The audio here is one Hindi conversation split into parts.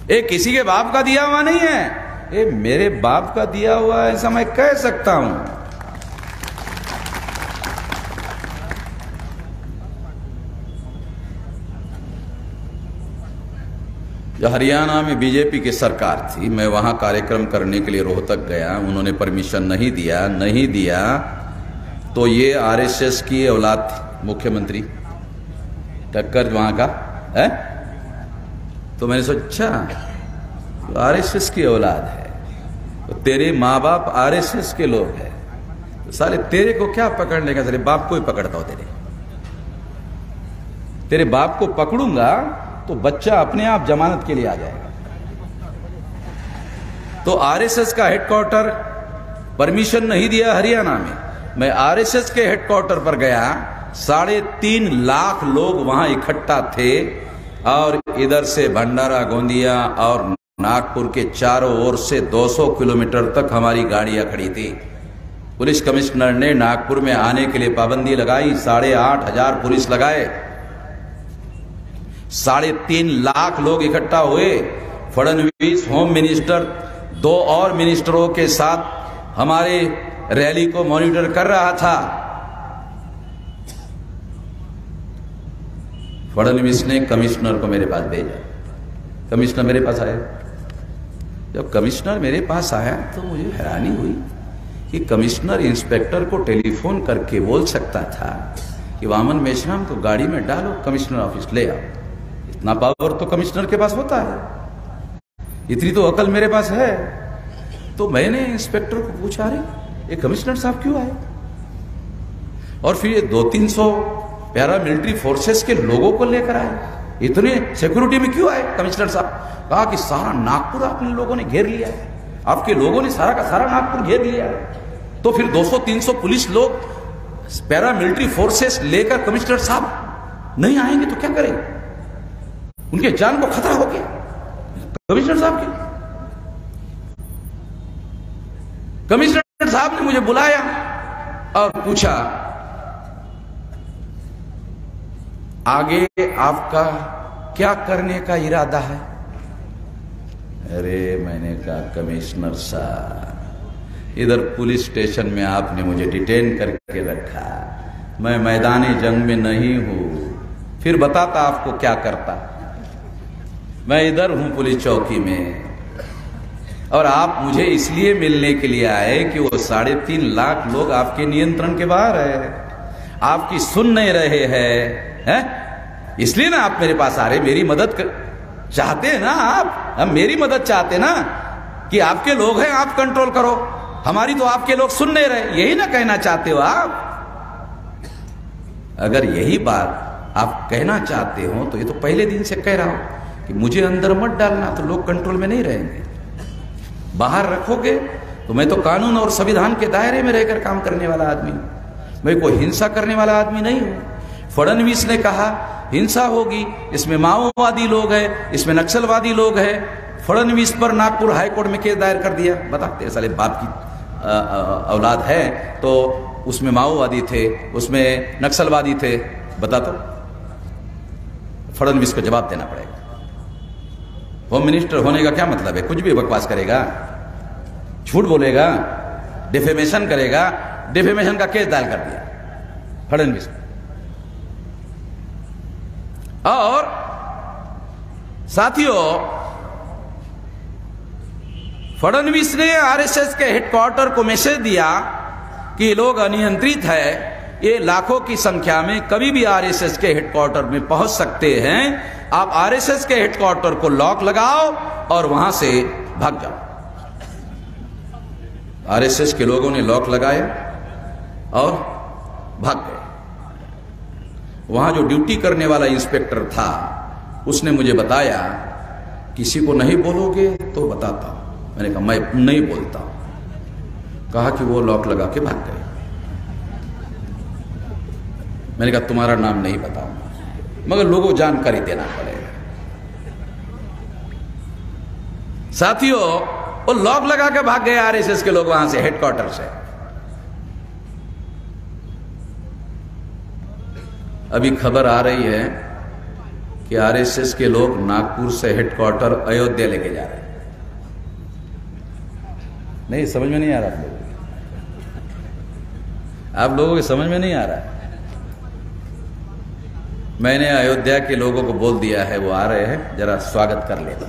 ये किसी के बाप का दिया हुआ नहीं है, ये मेरे बाप का दिया हुआ है, ऐसा मैं कह सकता हूं। जो हरियाणा में बीजेपी की सरकार थी, मैं वहां कार्यक्रम करने के लिए रोहतक गया, उन्होंने परमिशन नहीं दिया तो ये आरएसएस की औलाद थी, मुख्यमंत्री टक्कर वहां का है। तो मैंने सोचा तो आरएसएस की औलाद है, तो तेरे माँ बाप आरएसएस के लोग हैं, तो साले तेरे को क्या पकड़ने का, तेरे बाप को ही पकड़ता हो। तेरे बाप को पकड़ूंगा तो बच्चा अपने आप जमानत के लिए आ जाएगा। तो आरएसएस का हेडक्वार्टर परमिशन नहीं दिया हरियाणा में। मैं आरएसएस के हेडक्वार्टर पर गया, 3.5 लाख लोग वहां इकट्ठा थे और इधर से भंडारा, गोंदिया और नागपुर के चारों ओर से 200 किलोमीटर तक हमारी गाड़ियां खड़ी थी। पुलिस कमिश्नर ने नागपुर में आने के लिए पाबंदी लगाई, 8,500 पुलिस लगाए, 3.5 लाख लोग इकट्ठा हुए। फडणवीस होम मिनिस्टर 2 और मिनिस्टरों के साथ हमारे रैली को मॉनिटर कर रहा था। फडणवीस ने कमिश्नर को मेरे पास भेजा, कमिश्नर मेरे पास आया। जब कमिश्नर मेरे पास आया तो मुझे हैरानी हुई कि कमिश्नर इंस्पेक्टर को टेलीफोन करके बोल सकता था कि वामन मेश्राम को गाड़ी में डालो, कमिश्नर ऑफिस ले आओ। इतना पावर तो कमिश्नर के पास होता है, इतनी तो अकल मेरे पास है। तो मैंने इंस्पेक्टर को पूछा, अरे ये कमिश्नर साहब क्यों आए? और फिर ये 200-300 पैरामिलिट्री फोर्सेस के लोगों को लेकर आए, इतने सिक्योरिटी में क्यों आए कमिश्नर साहब? कहा कि सारा नागपुर आपने लोगों ने घेर लिया है, आपके लोगों ने सारा का सारा नागपुर घेर लिया है। तो फिर 200-300 पुलिस लोग, पैरामिलिट्री फोर्सेस लेकर कमिश्नर साहब नहीं आएंगे तो क्या करेंगे? उनके जान को खतरा हो गया कमिश्नर साहब के। कमिश्नर साहब ने मुझे बुलाया और पूछा, आगे आपका क्या करने का इरादा है? अरे मैंने कहा, कमिश्नर साहब इधर पुलिस स्टेशन में आपने मुझे डिटेन करके रखा, मैं मैदानी जंग में नहीं हूं, फिर बताता आपको क्या करता। मैं इधर हूं पुलिस चौकी में, और आप मुझे इसलिए मिलने के लिए आए कि वो 3.5 लाख लोग आपके नियंत्रण के बाहर है, आपकी सुन नहीं रहे हैं, इसलिए ना आप मेरे पास आ रहे, मेरी मदद चाहते हैं ना आप मेरी मदद चाहते ना कि आपके लोग हैं, आप कंट्रोल करो, हमारी तो आपके लोग सुन नहीं रहे, यही ना कहना चाहते हो आप? अगर यही बात आप कहना चाहते हो तो ये तो पहले दिन से कह रहा हूं कि मुझे अंदर मत डालना, तो लोग कंट्रोल में नहीं रहेंगे। बाहर रखोगे तो मैं तो कानून और संविधान के दायरे में रहकर काम करने वाला आदमी हूं, मैं कोई हिंसा करने वाला आदमी नहीं हूं। फडणवीस ने कहा हिंसा होगी, इसमें माओवादी लोग हैं, इसमें नक्सलवादी लोग हैं। फडणवीस पर नागपुर हाईकोर्ट में केस दायर कर दिया। बता, तेरे साले बाप की औलाद है तो उसमें माओवादी थे, उसमें नक्सलवादी थे, बता तो। फडणवीस को जवाब देना पड़ेगा। होम मिनिस्टर होने का क्या मतलब है? कुछ भी बकवास करेगा, झूठ बोलेगा, डिफेमेशन करेगा। डिफेमेशन का केस दायर कर दिया फडणवीस। और साथियों, फडणवीस ने आरएसएस के हेडक्वार्टर को मैसेज दिया कि ये लोग अनियंत्रित है, ये लाखों की संख्या में कभी भी आरएसएस के हेडक्वार्टर में पहुंच सकते हैं, आप आरएसएस के हेडक्वार्टर को लॉक लगाओ और वहां से भाग जाओ। आरएसएस के लोगों ने लॉक लगाया और भाग गए। वहां जो ड्यूटी करने वाला इंस्पेक्टर था उसने मुझे बताया, किसी को नहीं बोलोगे तो बताता हूं। मैंने कहा मैं नहीं बोलता। कहा कि वो लॉक लगा के भाग गए। मैंने कहा तुम्हारा नाम नहीं बताऊंगा, मगर लोगों को जानकारी देना पड़ेगा। साथियों, वो लॉक लगा के भाग गए आरएसएस के लोग वहां से, हेडक्वार्टर से। अभी खबर आ रही है कि आरएसएस के लोग नागपुर से हेडक्वार्टर अयोध्या लेके जा रहे हैं। नहीं, समझ में नहीं आ रहा आप लोगों के समझ में नहीं आ रहा। मैंने अयोध्या के लोगों को बोल दिया है, वो आ रहे हैं, जरा स्वागत कर लेना।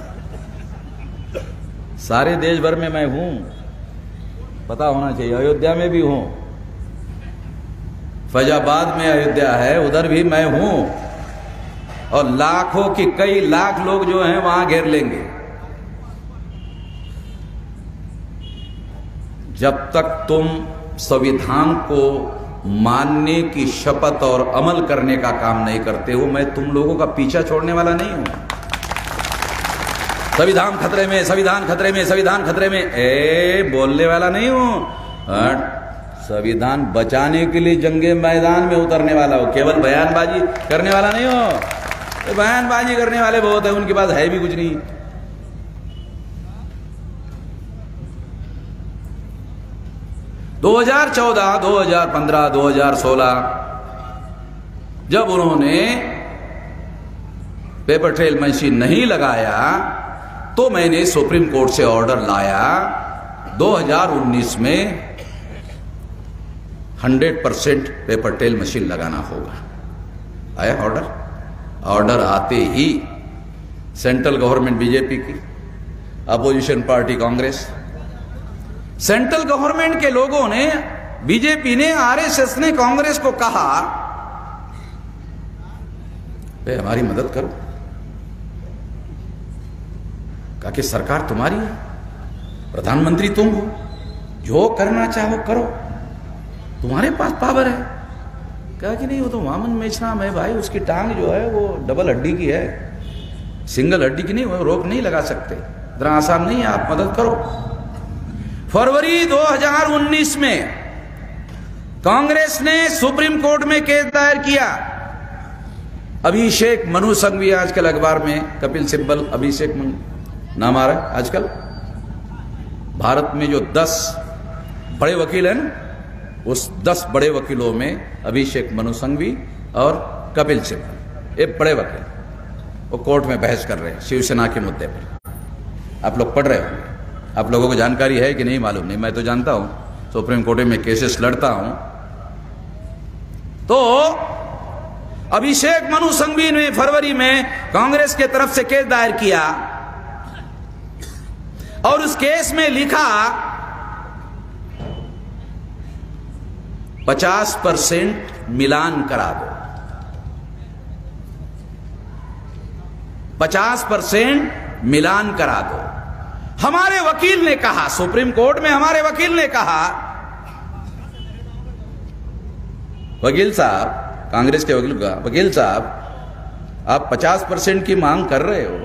सारे देश भर में मैं हूं, पता होना चाहिए। अयोध्या में भी हूं, फैजाबाद में अयोध्या है, उधर भी मैं हूं, और लाखों की कई लाख लोग जो हैं वहां घेर लेंगे। जब तक तुम संविधान को मानने की शपथ और अमल करने का काम नहीं करते हो, मैं तुम लोगों का पीछा छोड़ने वाला नहीं हूं। संविधान खतरे में, संविधान खतरे में, संविधान खतरे में बोलने वाला नहीं हूं। संविधान बचाने के लिए जंगे मैदान में उतरने वाला हो, केवल बयानबाजी करने वाला नहीं हो। तो बयानबाजी करने वाले बहुत है, उनके पास है भी कुछ नहीं। दो 2014, 2015, 2016 जब उन्होंने पेपर ट्रेल मशीन नहीं लगाया तो मैंने सुप्रीम कोर्ट से ऑर्डर लाया 2019 में 100% पेपर ट्रेल मशीन लगाना होगा। आया ऑर्डर। ऑर्डर आते ही सेंट्रल गवर्नमेंट बीजेपी की, opposition party Congress, central government के लोगों ने, बीजेपी ने, आरएसएस ने कांग्रेस को कहा भाई हमारी मदद करो। कहा कि सरकार तुम्हारी है, प्रधानमंत्री तुम हो, जो करना चाहो करो, तुम्हारे पास पावर है। कहा कि नहीं, वो तो वामन मेश्राम है भाई, उसकी टांग जो है वो डबल हड्डी की है, सिंगल हड्डी की नहीं, वो रोक नहीं लगा सकते, इतना आसान नहीं है, आप मदद करो। फरवरी 2019 में कांग्रेस ने सुप्रीम कोर्ट में केस दायर किया। अभिषेक मनु संघवी, आजकल अखबार में कपिल सिब्बल, अभिषेक मनु नाम आ रहा है आजकल। भारत में जो 10 बड़े वकील हैं, उस 10 बड़े वकीलों में अभिषेक मनु संघवी और कपिल सिब्बल, एक बड़े वकील, वो कोर्ट में बहस कर रहे हैं शिवसेना के मुद्दे पर। आप लोग पढ़ रहे होंगे, आप लोगों को जानकारी है कि नहीं मालूम नहीं, मैं तो जानता हूं, सुप्रीम कोर्ट में केसेस लड़ता हूं। तो अभिषेक मनु संघवी ने फरवरी में कांग्रेस के तरफ से केस दायर किया और उस केस में लिखा 50% मिलान करा दो, 50% मिलान करा दो। हमारे वकील ने कहा, सुप्रीम कोर्ट में हमारे वकील ने कहा, वकील साहब, कांग्रेस के वकील का, वकील साहब आप 50% की मांग कर रहे हो,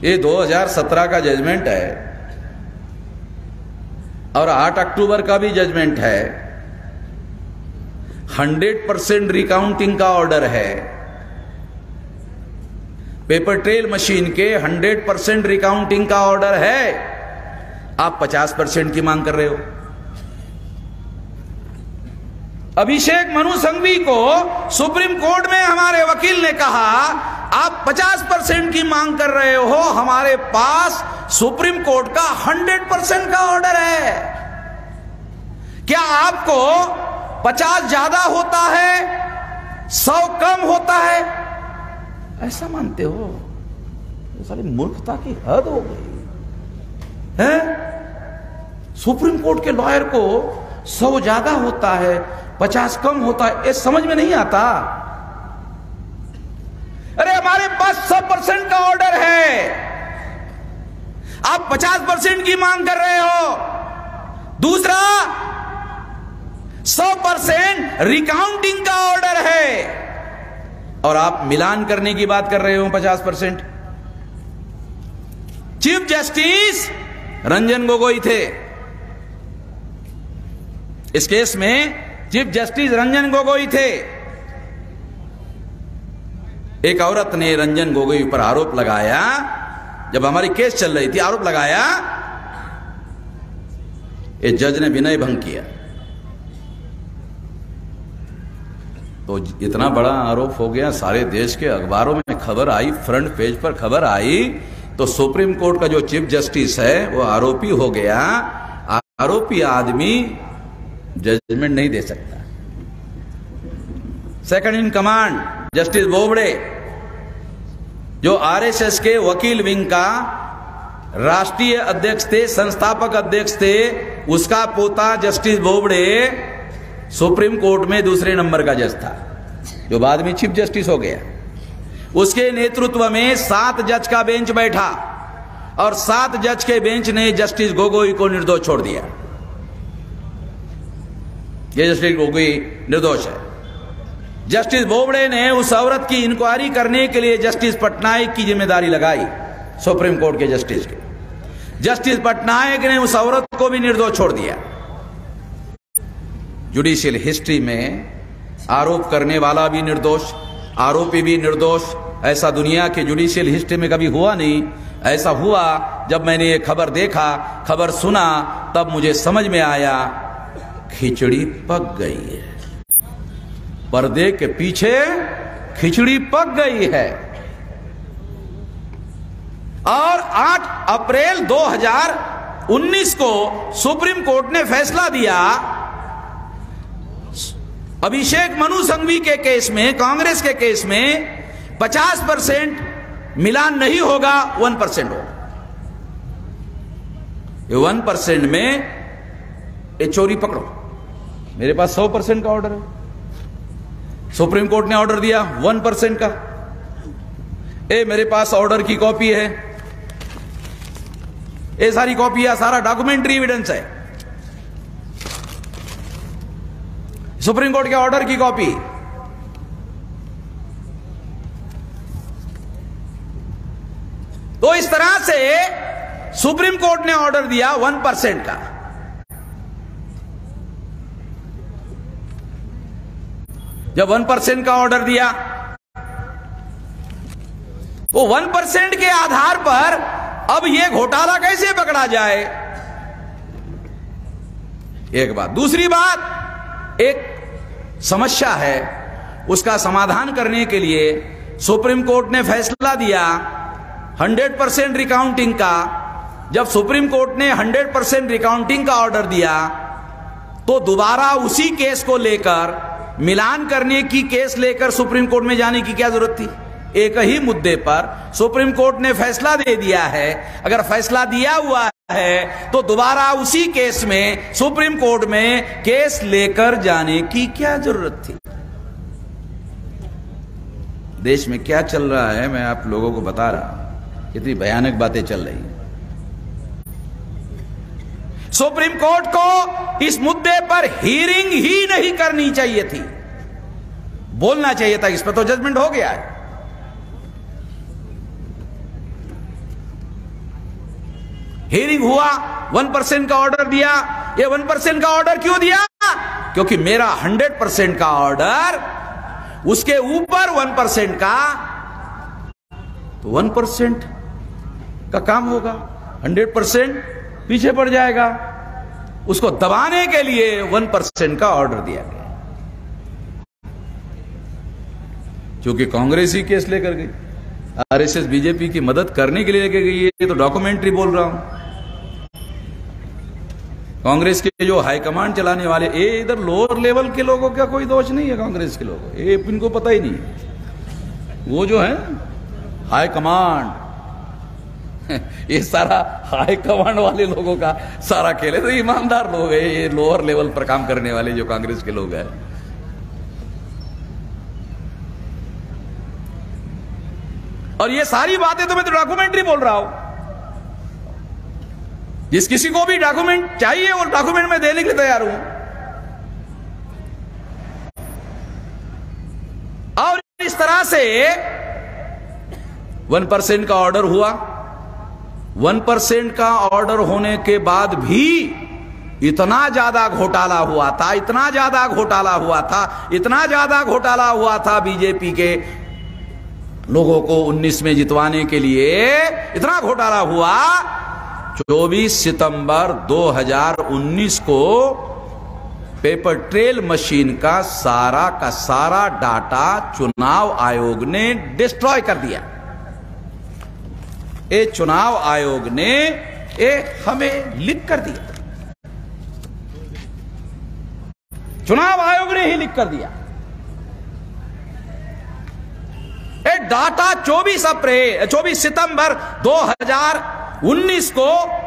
ये 2017 का जजमेंट है और 8 अक्टूबर का भी जजमेंट है, 100% रिकाउंटिंग का ऑर्डर है, पेपर ट्रेल मशीन के 100% रिकाउंटिंग का ऑर्डर है, आप 50% की मांग कर रहे हो। अभिषेक मनु संघवी को सुप्रीम कोर्ट में हमारे वकील ने कहा आप 50% की मांग कर रहे हो, हमारे पास सुप्रीम कोर्ट का 100% का ऑर्डर है। क्या आपको 50 ज्यादा होता है, 100 कम होता है, ऐसा मानते हो? ये सारी मूर्खता की हद हो गई है। सुप्रीम कोर्ट के लॉयर को 100 ज्यादा होता है, 50 कम होता है, ये समझ में नहीं आता। अरे हमारे पास 100% का ऑर्डर है, आप 50% की मांग कर रहे हो। दूसरा, 100% रिकाउंटिंग का ऑर्डर है और आप मिलान करने की बात कर रहे हो 50%। चीफ जस्टिस रंजन गोगोई थे इस केस में, चीफ जस्टिस रंजन गोगोई थे। एक औरत ने रंजन गोगोई पर आरोप लगाया, जब हमारी केस चल रही थी, आरोप लगाया ये जज ने विनय भंग किया। तो इतना बड़ा आरोप हो गया, सारे देश के अखबारों में खबर आई, फ्रंट पेज पर खबर आई, तो सुप्रीम कोर्ट का जो चीफ जस्टिस है वो आरोपी हो गया। आरोपी आदमी जजमेंट नहीं दे सकता। Second in command justice Bobde, जो आरएसएस के वकील विंग का राष्ट्रीय अध्यक्ष थे, संस्थापक अध्यक्ष थे, उसका पोता जस्टिस बोबड़े सुप्रीम कोर्ट में दूसरे नंबर का जज था, जो बाद में चीफ जस्टिस हो गया। उसके नेतृत्व में 7 जज का बेंच बैठा और 7 जज के बेंच ने जस्टिस गोगोई को निर्दोष छोड़ दिया। ये जस्टिस गोगोई निर्दोष है। जस्टिस बोबड़े ने उस औरत की इंक्वायरी करने के लिए जस्टिस पटनायक की जिम्मेदारी लगाई, सुप्रीम कोर्ट के जस्टिस के। जस्टिस पटनायक ने उस औरत को भी निर्दोष छोड़ दिया। जुडिशियल हिस्ट्री में आरोप करने वाला भी निर्दोष, आरोपी भी निर्दोष, ऐसा दुनिया के जुडिशियल हिस्ट्री में कभी हुआ नहीं। ऐसा हुआ जब मैंने ये खबर देखा, खबर सुना, तब मुझे समझ में आया खिचड़ी पक गई है, पर्दे के पीछे खिचड़ी पक गई है। और 8 अप्रैल 2019 को सुप्रीम कोर्ट ने फैसला दिया, अभिषेक मनु संघवी के केस में, कांग्रेस के केस में 50% मिलान नहीं होगा, 1% होगा। 1% में ये चोरी पकड़ो। मेरे पास 100% का ऑर्डर है, सुप्रीम कोर्ट ने ऑर्डर दिया 1% का। मेरे पास ऑर्डर की कॉपी है, ये सारी कॉपी है, सारा डॉक्यूमेंट्री एविडेंस है, सुप्रीम कोर्ट के ऑर्डर की कॉपी। तो इस तरह से सुप्रीम कोर्ट ने ऑर्डर दिया 1% का। जब 1% का ऑर्डर दिया, वो 1% के आधार पर अब यह घोटाला कैसे पकड़ा जाए, एक बात। दूसरी बात, एक समस्या है, उसका समाधान करने के लिए सुप्रीम कोर्ट ने फैसला दिया 100% रिकाउंटिंग का। जब सुप्रीम कोर्ट ने 100% रिकाउंटिंग का ऑर्डर दिया, तो दोबारा उसी केस को लेकर, मिलान करने की केस लेकर सुप्रीम कोर्ट में जाने की क्या जरूरत थी? एक ही मुद्दे पर सुप्रीम कोर्ट ने फैसला दे दिया है। अगर फैसला दिया हुआ है तो दोबारा उसी केस में सुप्रीम कोर्ट में केस लेकर जाने की क्या जरूरत थी? देश में क्या चल रहा है मैं आप लोगों को बता रहा हूं, कितनी भयानक बातें चल रही हैं। सुप्रीम कोर्ट को इस मुद्दे पर हियरिंग ही नहीं करनी चाहिए थी, बोलना चाहिए था, इस पर तो जजमेंट हो गया है। हियरिंग हुआ, 1% का ऑर्डर दिया। ये 1% का ऑर्डर क्यों दिया? क्योंकि मेरा 100% का ऑर्डर, उसके ऊपर 1% का, तो 1% का काम होगा, 100% पीछे पड़ जाएगा। उसको दबाने के लिए 1% का ऑर्डर दिया गया। क्योंकि कांग्रेस ही केस लेकर गई, आरएसएस बीजेपी की मदद करने के लिए लेकर गई, ये तो डॉक्यूमेंट्री बोल रहा हूं। कांग्रेस के जो हाईकमांड चलाने वाले, ये इधर लोअर लेवल के लोगों का कोई दोष नहीं है, कांग्रेस के लोगों, ये इनको पता ही नहीं। वो जो है हाईकमांड, ये सारा हाईकमांड वाले लोगों का सारा खेल है। तो ईमानदार लोग हैं ये, लोअर लेवल पर काम करने वाले जो कांग्रेस के लोग हैं। और ये सारी बातें तो मैं तो डॉक्यूमेंट्री बोल रहा हूं। जिस किसी को भी डॉक्यूमेंट चाहिए वो डॉक्यूमेंट में देने के लिए तैयार हूं। और इस तरह से 1% का ऑर्डर हुआ। 1% का ऑर्डर होने के बाद भी इतना ज्यादा घोटाला हुआ था, इतना ज्यादा घोटाला हुआ था, इतना ज्यादा घोटाला हुआ था बीजेपी के लोगों को 19 में जितवाने के लिए। इतना घोटाला हुआ, 24 सितंबर 2019 को पेपर ट्रेल मशीन का सारा डाटा चुनाव आयोग ने डिस्ट्रॉय कर दिया। ये चुनाव आयोग ने हमें लिख कर दिया, चुनाव आयोग ने ही लिख कर दिया। ये डाटा 24 सितंबर 2019 को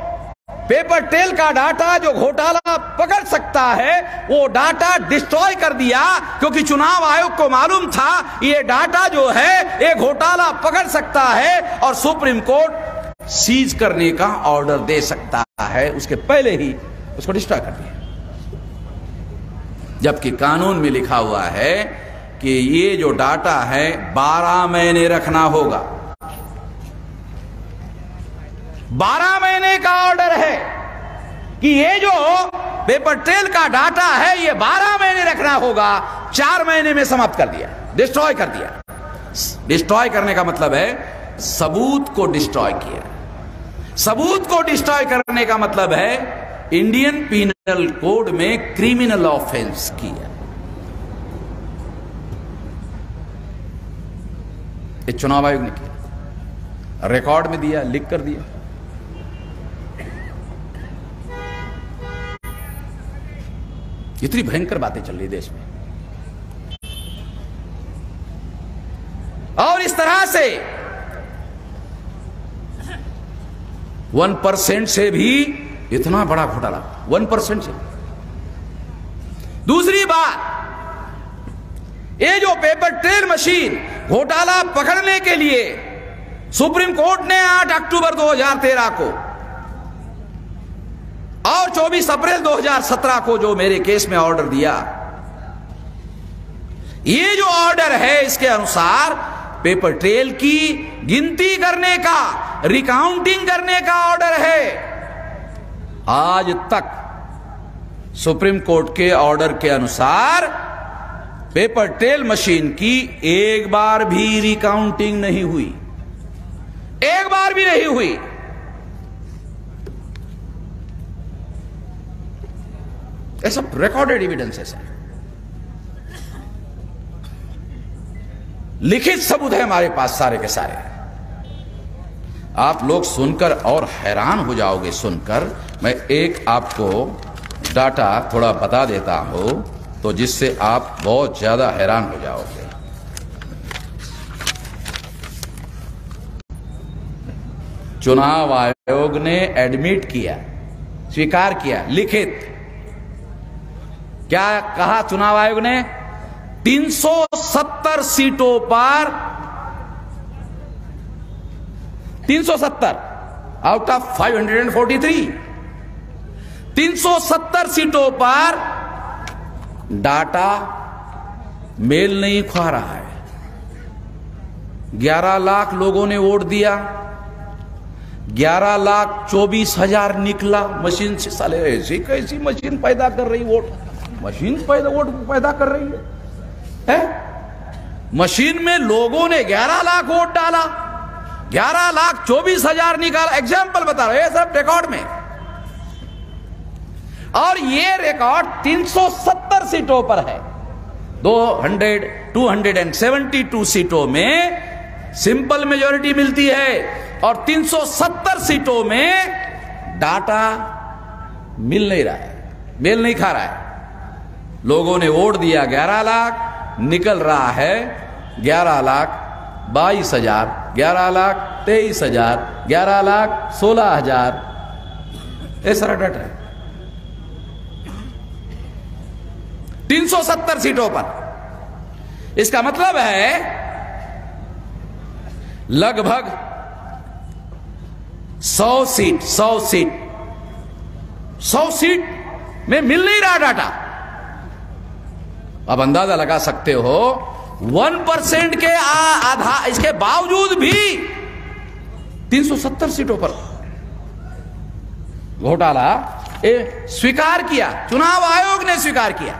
पेपर ट्रेल का डाटा जो घोटाला पकड़ सकता है वो डाटा डिस्ट्रॉय कर दिया, क्योंकि चुनाव आयोग को मालूम था ये डाटा जो है ये घोटाला पकड़ सकता है और सुप्रीम कोर्ट सीज करने का ऑर्डर दे सकता है, उसके पहले ही उसको डिस्ट्रॉय कर दिया। जबकि कानून में लिखा हुआ है कि ये जो डाटा है 12 महीने रखना होगा। 12 महीने का ऑर्डर है कि ये जो पेपर ट्रेल का डाटा है ये 12 महीने रखना होगा। 4 महीने में समाप्त कर दिया, डिस्ट्रॉय कर दिया। डिस्ट्रॉय करने का मतलब है सबूत को डिस्ट्रॉय किया। सबूत को डिस्ट्रॉय करने का मतलब है इंडियन पीनल कोड में क्रिमिनल ऑफेंस किया। ये चुनाव आयोग ने किया, रिकॉर्ड में दिया, लिख कर दिया। इतनी भयंकर बातें चल रही देश में, और इस तरह से 1% से भी इतना बड़ा घोटाला, 1% से। दूसरी बात, ये जो पेपर ट्रेल मशीन घोटाला पकड़ने के लिए सुप्रीम कोर्ट ने 8 अक्टूबर 2013 को और 24 अप्रैल 2017 को जो मेरे केस में ऑर्डर दिया, ये जो ऑर्डर है इसके अनुसार पेपर ट्रेल की गिनती करने का, रिकाउंटिंग करने का ऑर्डर है। आज तक सुप्रीम कोर्ट के ऑर्डर के अनुसार पेपर ट्रेल मशीन की एक बार भी रिकाउंटिंग नहीं हुई, एक बार भी नहीं हुई। ऐसा रिकॉर्डेड एविडेंसेस है, लिखित सबूत है हमारे पास सारे के सारे। आप लोग सुनकर और हैरान हो जाओगे। सुनकर मैं एक आपको डाटा थोड़ा बता देता हूं तो जिससे आप बहुत ज्यादा हैरान हो जाओगे। चुनाव आयोग ने एडमिट किया, स्वीकार किया, लिखित क्या कहा चुनाव आयोग ने? 370 सीटों पर 370 आउट ऑफ 543, 370 सीटों पर डाटा मेल नहीं खा रहा है। 11 लाख लोगों ने वोट दिया, 11,24,000 निकला मशीन से। साले ऐसी कैसी मशीन पैदा कर रही वोट, मशीन वोट पैदा कर रही है? मशीन में लोगों ने 11 लाख वोट डाला, 11,24,000 निकाला। एग्जाम्पल बता रहे हैं सब रिकॉर्ड में, और ये रिकॉर्ड 370 सीटों पर है। 272 सीटों में सिंपल मेजॉरिटी मिलती है और 370 सीटों में डाटा मिल नहीं रहा है, मेल नहीं खा रहा है। लोगों ने वोट दिया 11 लाख, निकल रहा है 11,22,000, 11,23,000, 11,16,000। ये सारा डाटा है 370 सीटों पर। इसका मतलब है लगभग 100 सीट में मिल नहीं रहा डाटा। अब अंदाजा लगा सकते हो 1% के आधा, इसके बावजूद भी 370 सीटों पर घोटाला स्वीकार किया, चुनाव आयोग ने स्वीकार किया।